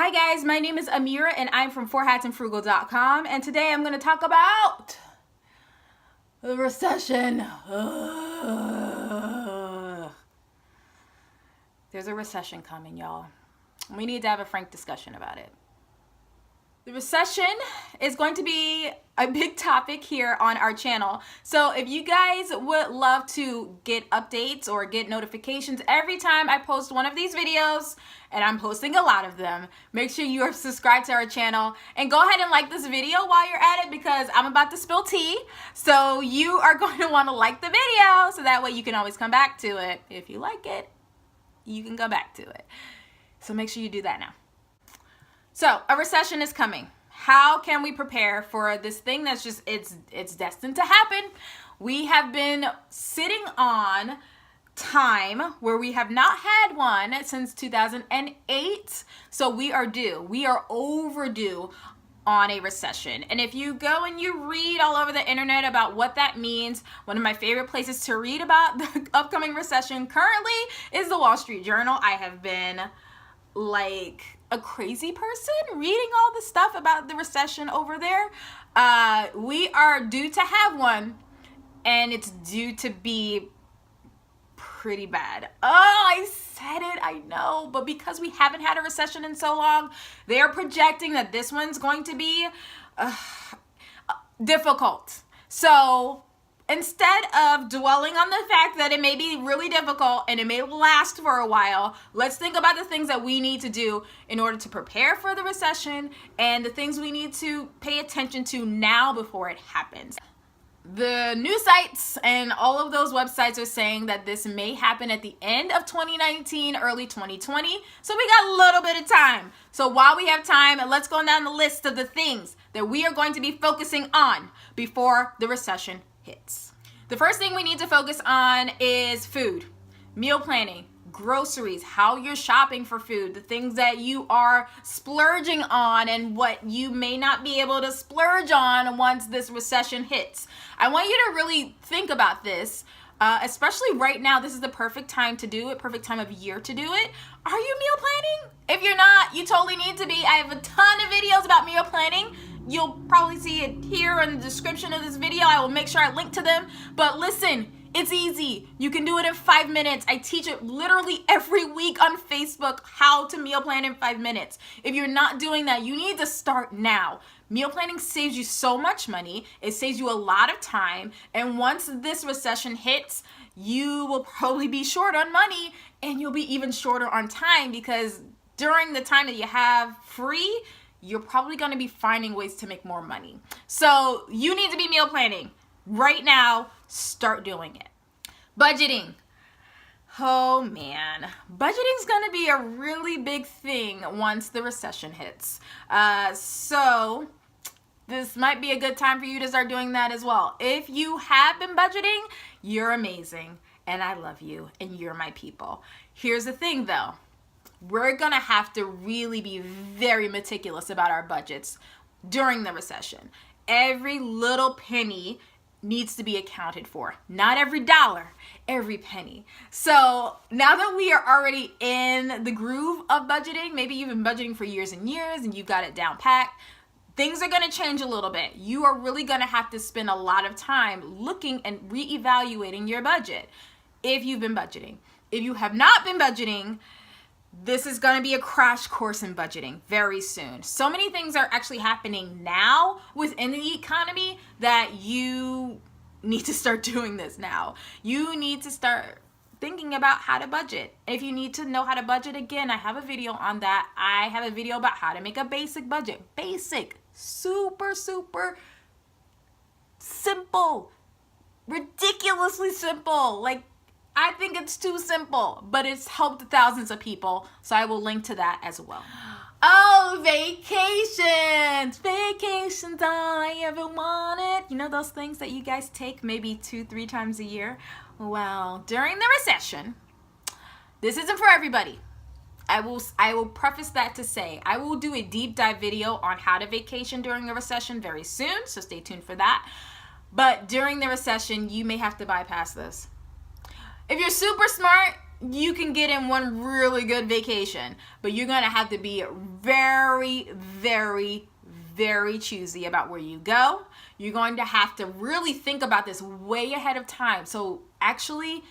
Hi guys, my name is Amira and I'm from 4hatsandfrugal.com, and today I'm going to talk about the recession. There's a recession coming, y'all. We need to have a frank discussion about it. The recession is going to be a big topic here on our channel. So if you guys would love to get updates or get notifications every time I post one of these videos, and I'm posting a lot of them, make sure you are subscribed to our channel and go ahead and like this video while you're at it, because I'm about to spill tea. So you are going to want to like the video so that way you can always come back to it. If you like it, you can go back to it. So make sure you do that now. So a recession is coming. How can we prepare for this thing that's just, it's destined to happen? We have been sitting on time where we have not had one since 2008. So we are due. We are overdue on a recession. And if you go and you read all over the internet about what that means, one of my favorite places to read about the upcoming recession currently is the Wall Street Journal. I have been like a crazy person reading all the stuff about the recession over there. We are due to have one, and it's due to be pretty bad. Oh, I said it, I know, but because we haven't had a recession in so long, they are projecting that this one's going to be difficult. So instead of dwelling on the fact that it may be really difficult and it may last for a while, let's think about the things that we need to do in order to prepare for the recession and the things we need to pay attention to now before it happens. The news sites and all of those websites are saying that this may happen at the end of 2019, early 2020. So we got a little bit of time. So while we have time, let's go down the list of the things that we are going to be focusing on before the recession hits. The first thing we need to focus on is food, meal planning, groceries, how you're shopping for food, the things that you are splurging on and what you may not be able to splurge on once this recession hits. I want you to really think about this, especially right now. This is the perfect time to do it, perfect time of year to do it. Are you meal planning? If you're not, you totally need to be. I have a ton of videos about meal planning. You'll probably see it here in the description of this video. I will make sure I link to them. But listen, it's easy. You can do it in 5 minutes. I teach it literally every week on Facebook, how to meal plan in 5 minutes. If you're not doing that, you need to start now. Meal planning saves you so much money. It saves you a lot of time. And once this recession hits, you will probably be short on money, and you'll be even shorter on time, because during the time that you have free, you're probably going to be finding ways to make more money. So you need to be meal planning right now. Start doing it. Budgeting. Oh man, budgeting is going to be a really big thing once the recession hits. So this might be a good time for you to start doing that as well. If you have been budgeting, you're amazing, and I love you, and you're my people. Here's the thing though. We're going to have to really be very meticulous about our budgets during the recession. Every little penny needs to be accounted for. Not every dollar, every penny. So now that we are already in the groove of budgeting, maybe you've been budgeting for years and years and you've got it down packed, things are going to change a little bit. You are really going to have to spend a lot of time looking and reevaluating your budget if you've been budgeting. If you have not been budgeting, this is going to be a crash course in budgeting very soon. So many things are actually happening now within the economy that you need to start doing this now. You need to start thinking about how to budget. If you need to know how to budget, again, I have a video on that. I have a video about how to make a basic budget. Basic, super, super simple, ridiculously simple. Like, I think it's too simple, but it's helped thousands of people, so I will link to that as well. Oh, vacations! Vacations, all I ever wanted. You know those things that you guys take maybe 2-3 times a year? Well, during the recession, this isn't for everybody. I will preface that to say, I will do a deep dive video on how to vacation during the recession very soon, so stay tuned for that. But during the recession, you may have to bypass this. If you're super smart, you can get in one really good vacation, but you're going to have to be very, very, very choosy about where you go. You're going to have to really think about this way ahead of time. So actually,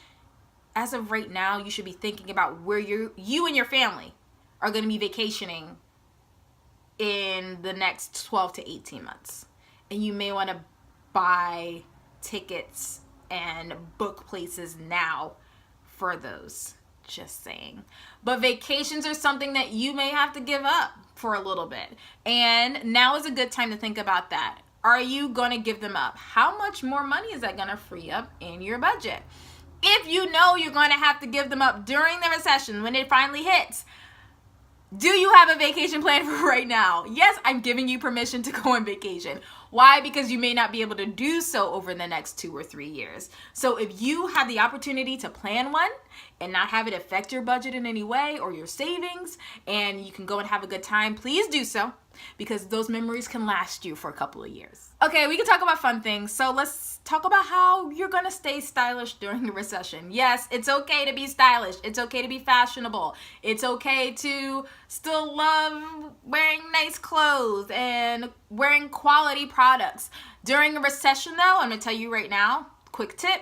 as of right now, you should be thinking about where you and your family are going to be vacationing in the next 12 to 18 months. And you may want to buy tickets and book places now for those. Just saying. But vacations are something that you may have to give up for a little bit. And now is a good time to think about that. Are you going to give them up? How much more money is that going to free up in your budget? If you know you're going to have to give them up during the recession when it finally hits, do you have a vacation plan for right now? Yes, I'm giving you permission to go on vacation. Why? Because you may not be able to do so over the next 2 or 3 years. So if you have the opportunity to plan one and not have it affect your budget in any way or your savings, and you can go and have a good time, please do so, because those memories can last you for a couple of years. Okay, we can talk about fun things. So let's talk about how you're gonna stay stylish during the recession. Yes, it's okay to be stylish. It's okay to be fashionable. It's okay to still love wearing nice clothes and wearing quality products. During a recession though, I'm gonna tell you right now, quick tip,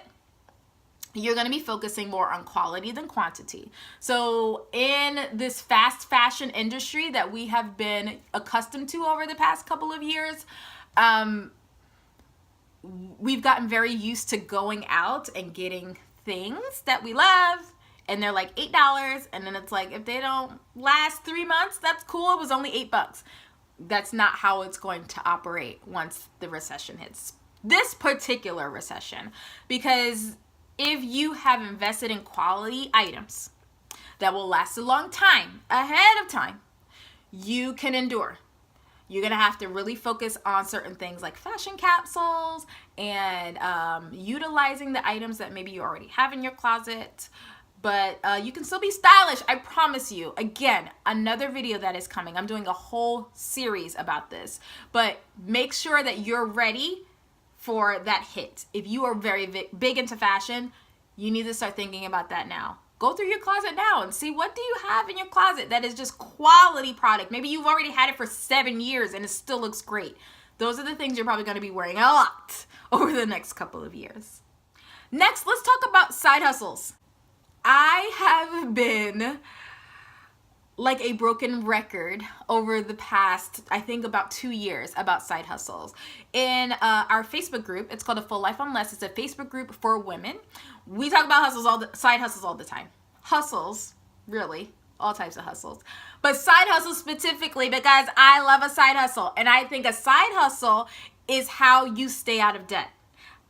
you're going to be focusing more on quality than quantity. So in this fast fashion industry that we have been accustomed to over the past couple of years, we've gotten very used to going out and getting things that we love, and they're like $8, and then it's like, if they don't last 3 months, that's cool, it was only $8. That's not how it's going to operate once the recession hits. This particular recession, because if you have invested in quality items that will last a long time, ahead of time, you can endure. You're going to have to really focus on certain things like fashion capsules and utilizing the items that maybe you already have in your closet. But you can still be stylish, I promise you. Again, another video that is coming. I'm doing a whole series about this. But make sure that you're ready for that hit. If you are very big into fashion, you need to start thinking about that now. Go through your closet now and see, what do you have in your closet that is just quality product. Maybe you've already had it for 7 years and it still looks great. Those are the things you're probably going to be wearing a lot over the next couple of years. Next, let's talk about side hustles. I have been like a broken record over the past, I think, about 2 years about side hustles. In our Facebook group, it's called A Full Life on Less. It's a Facebook group for women. We talk about side hustles all the time. Hustles, really, all types of hustles. But side hustles specifically because I love a side hustle. And I think a side hustle is how you stay out of debt.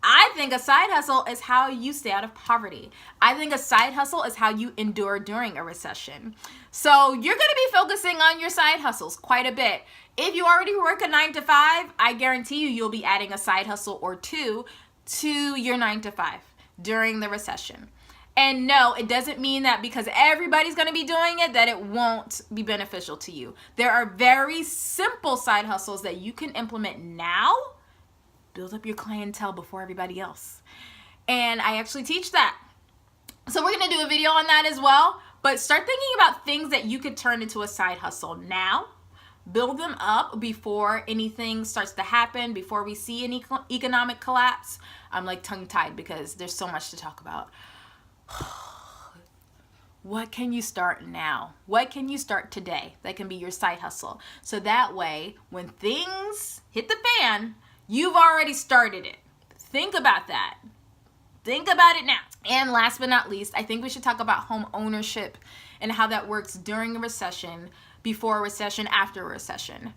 I think a side hustle is how you stay out of poverty. I think a side hustle is how you endure during a recession. So you're going to be focusing on your side hustles quite a bit. If you already work a 9 to 5, I guarantee you'll be adding a side hustle or two to your 9 to 5 during the recession. And no, it doesn't mean that because everybody's going to be doing it that it won't be beneficial to you. There are very simple side hustles that you can implement now. Build up your clientele before everybody else. And I actually teach that. So we're going to do a video on that as well. But start thinking about things that you could turn into a side hustle now. Build them up before anything starts to happen, before we see any economic collapse. I'm like tongue-tied because there's so much to talk about. What can you start now? What can you start today that can be your side hustle? So that way, when things hit the fan, you've already started it. Think about that. Think about it now. And last but not least, I think we should talk about home ownership and how that works during a recession, before a recession, after a recession.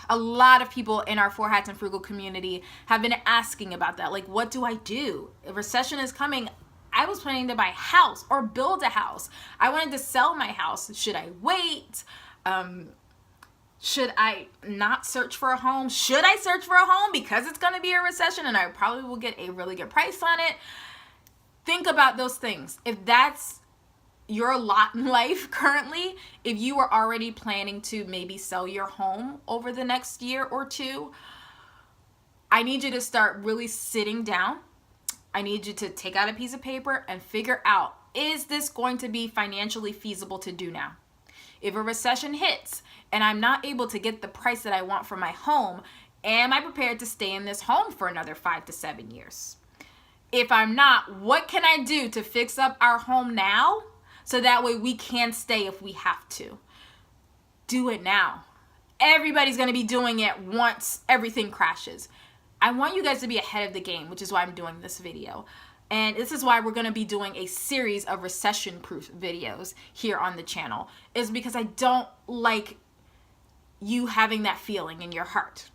A lot of people in our Four Hats and Frugal community have been asking about that. Like, what do I do? A recession is coming. I was planning to buy a house or build a house. I wanted to sell my house. Should I wait? Should I not search for a home? Should I search for a home because it's going to be a recession and I probably will get a really good price on it? Think about those things. If that's your lot in life currently, if you are already planning to maybe sell your home over the next year or two, I need you to start really sitting down. I need you to take out a piece of paper and figure out is this going to be financially feasible to do now? If a recession hits and I'm not able to get the price that I want for my home, am I prepared to stay in this home for another 5 to 7 years? If I'm not, what can I do to fix up our home now so that way we can stay if we have to? Do it now. Everybody's going to be doing it once everything crashes. I want you guys to be ahead of the game, which is why I'm doing this video. And this is why we're going to be doing a series of recession-proof videos here on the channel, is because I don't like you having that feeling in your heart.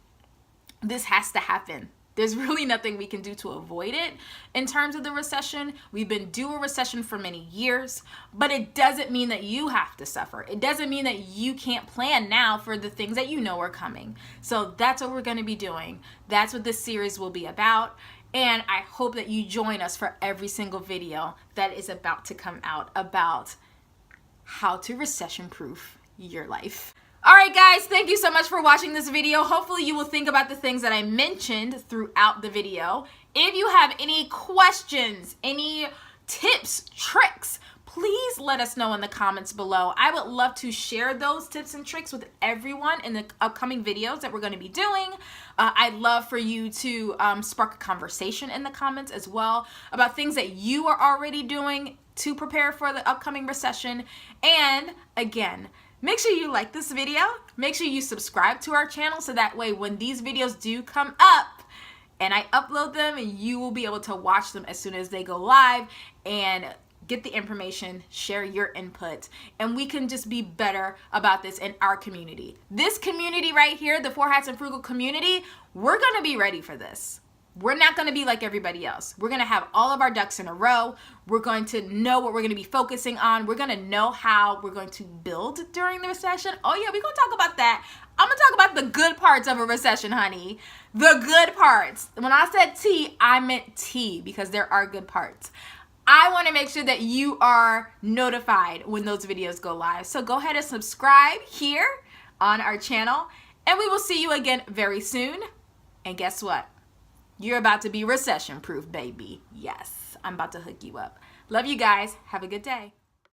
This has to happen. There's really nothing we can do to avoid it in terms of the recession. We've been due a recession for many years, but it doesn't mean that you have to suffer. It doesn't mean that you can't plan now for the things that you know are coming. So that's what we're going to be doing. That's what this series will be about. And I hope that you join us for every single video that is about to come out about how to recession-proof your life. All right, guys, thank you so much for watching this video. Hopefully you will think about the things that I mentioned throughout the video. If you have any questions, any tips, tricks, please let us know in the comments below. I would love to share those tips and tricks with everyone in the upcoming videos that we're going to be doing. I'd love for you to spark a conversation in the comments as well about things that you are already doing to prepare for the upcoming recession. And again, make sure you like this video. Make sure you subscribe to our channel so that way when these videos do come up and I upload them, you will be able to watch them as soon as they go live and get the information, share your input, and we can just be better about this in our community. This community right here, the 4 Hats and Frugal community, we're going to be ready for this. We're not going to be like everybody else. We're going to have all of our ducks in a row. We're going to know what we're going to be focusing on. We're going to know how we're going to build during the recession. Oh yeah, we're going to talk about that. I'm going to talk about the good parts of a recession, honey. The good parts. When I said tea, I meant tea because there are good parts. I want to make sure that you are notified when those videos go live. So go ahead and subscribe here on our channel, and we will see you again very soon. And guess what? You're about to be recession-proof, baby. Yes, I'm about to hook you up. Love you guys. Have a good day.